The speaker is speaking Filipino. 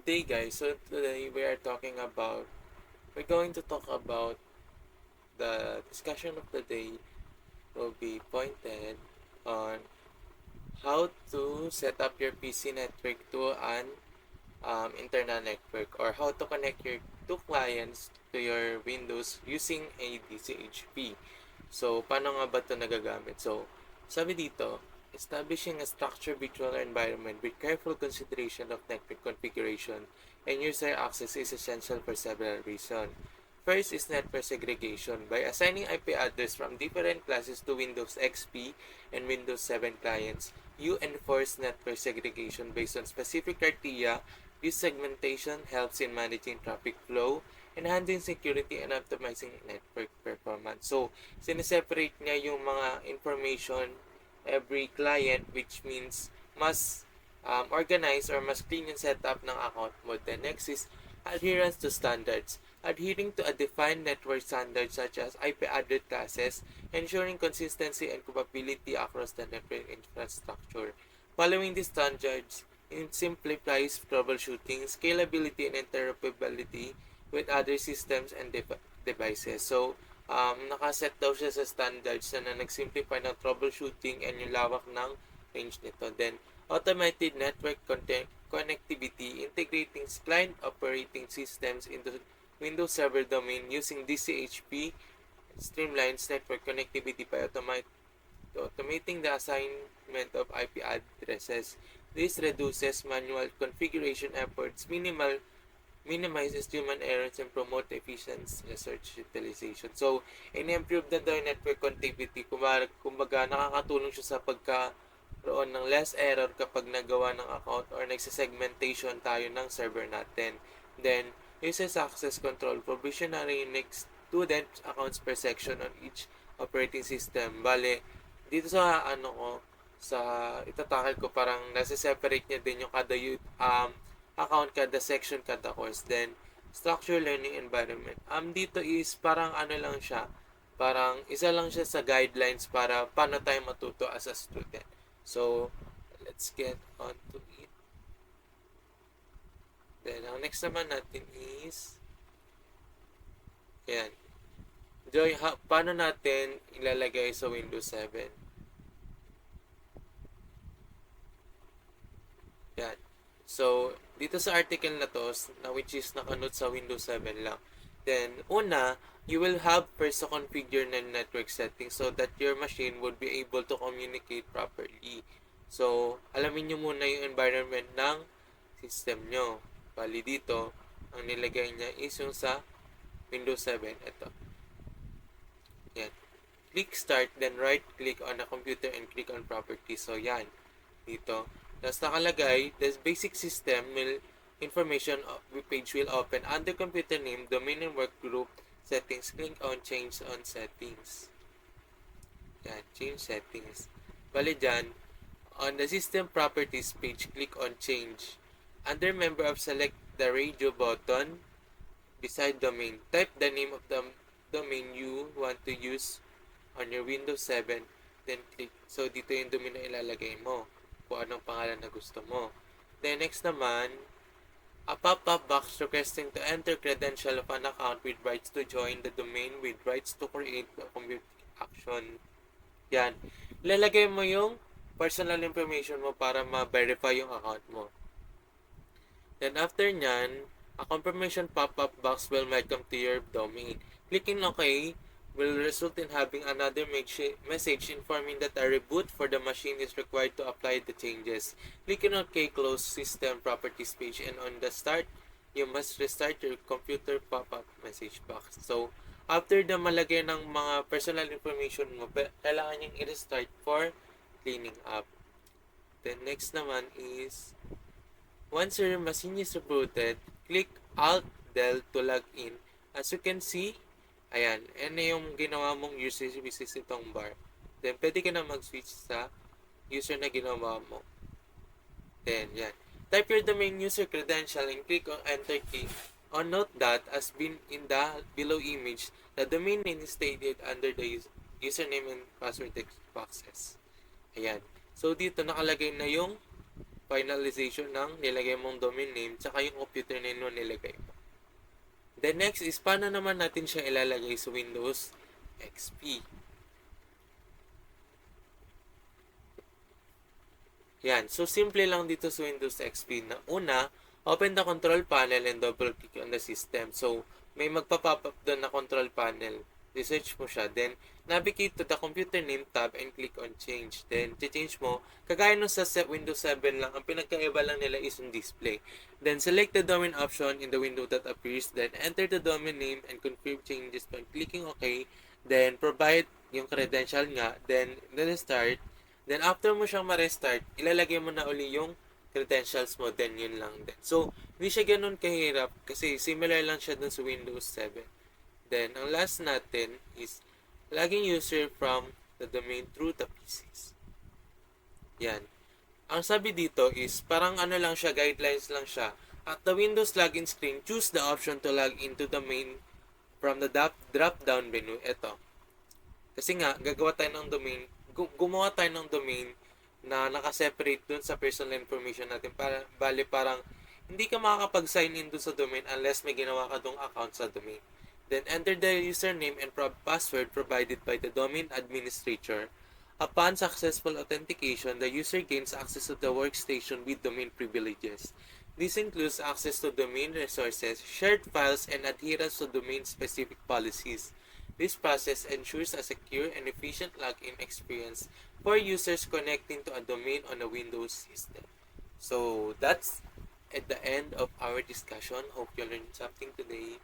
day guys, so today we're going to talk about the discussion of the day will be pointed on how to set up your PC network to an internal network, or how to connect your two clients to your Windows using a DCHP. So, paano nga ba ito nagagamit? So, sabi dito, establishing a structured virtual environment with careful consideration of network configuration and user access is essential for several reasons. First is network segregation. By assigning IP address from different classes to Windows XP and Windows 7 clients, you enforce network segregation based on specific criteria. This segmentation helps in managing traffic flow, enhancing security, and optimizing network performance. So, sineseparate niya yung mga information every client, which means mas organize or mas clean yung setup ng account mo. The next is adherence to standards. Adhering to a defined network standard such as IP address classes, ensuring consistency and compatibility across the network infrastructure. Following these standards, it simplifies troubleshooting, scalability, and interoperability with other systems and devices. So, nakaset daw siya sa standards na nag-simplify ng troubleshooting and yung lawak ng range nito. Then, automated network connectivity, integrating client operating systems into Windows Server domain using DCHP streamlines network connectivity by automating the assignment of IP addresses. This reduces manual configuration efforts, minimizes human errors, and promote efficient research utilization. So, in-improve na daw yung network connectivity. Kumbaga, nakakatulong siya sa pagkaroon ng less error kapag nagawa ng account or nagsisegmentation tayo ng server natin. Then, user access control, provisionary unique student accounts per section on each operating system. Bale, dito sa sa itatakal ko, parang nasa-separate niya din yung kada account, kada section, kada course. Then, structure learning environment. Dito is parang lang siya, parang isa lang siya sa guidelines para paano tayo matuto as a student. So, let's get on to it. Then, ang next naman natin is, ayan, Joy, paano natin ilalagay sa Windows 7? Yan. So, dito sa article na to, which is nakanote sa Windows 7 lang. Then, una, you will have first to configure the network settings so that your machine would be able to communicate properly. So, alamin nyo muna yung environment ng system nyo. Bali dito, ang nilagay niya is yung sa Windows 7. Ito. Yan. Click Start, then right-click on a computer and click on Properties. So, yan. Dito. Tapos nakalagay, the basic system information page will open. Under computer name, domain and work group settings, click on Change on Settings. Yan. Change Settings. Bali dyan, on the System Properties page, click on Change. Under member of, select the radio button beside domain. Type the name of the domain you want to use on your Windows 7, then click. So, dito yung domain na ilalagay mo kung anong pangalan na gusto mo. Then, next naman, a pop-up box requesting to enter credential of an account with rights to join the domain with rights to create a computing action. Yan. Ilalagay mo yung personal information mo para ma-verify yung account mo. Then after nyan, a confirmation pop-up box will welcome to your domain. Clicking OK will result in having another message informing that a reboot for the machine is required to apply the changes. Clicking OK, close System Properties page, and on the start, you must restart your computer pop-up message box. So, after na malagay ng mga personal information mo, kailangan yung i-restart for cleaning up. Then next naman is, once your machine is rebooted, click Alt-Del to log in. As you can see, ayan, yung ginawa mong user services itong bar. Then, pwede ka na mag-switch sa user na ginawa mo. Then, yan. Type your domain user credential and click on Enter key. On note that, as been in the below image, the domain name is stated under the username and password text boxes. Ayan. So, dito nakalagay na yung finalization ng nilagay mong domain name tsaka yung computer name mo nilagay mo. The next is paano naman natin siya ilalagay sa Windows XP. Yan. So, simple lang dito sa Windows XP na una, open the control panel and double click on the system. So, may magpa-pop up doon na control panel. Research mo siya. Then, navigate to the computer name tab and click on change. Then, change mo. Kagaya nung sa Windows 7 lang, ang pinagkaiba lang nila is yung display. Then, select the domain option in the window that appears. Then, enter the domain name and confirm changes by clicking OK. Then, provide yung credential nga. Then, start. Then, after mo siyang ma-restart, ilalagay mo na uli yung credentials mo. Then, yun lang din. So, hindi siya ganun kahirap kasi similar lang siya dun sa Windows 7. Then, ang last natin is logging user from the domain through the PCs. Yan. Ang sabi dito is parang ano lang siya, guidelines lang siya. At the Windows login screen, choose the option to log into the main from the drop-down menu. Ito. Kasi nga, gagawa tayo ng domain, gumawa tayo ng domain na nakaseparate dun sa personal information natin. Bali parang hindi ka makakapag-sign in dun sa domain unless may ginawa ka dong account sa domain. Then enter the username and password provided by the domain administrator. Upon successful authentication, the user gains access to the workstation with domain privileges. This includes access to domain resources, shared files, and adherence to domain-specific policies. This process ensures a secure and efficient login experience for users connecting to a domain on a Windows system. So that's at the end of our discussion. Hope you learned something today.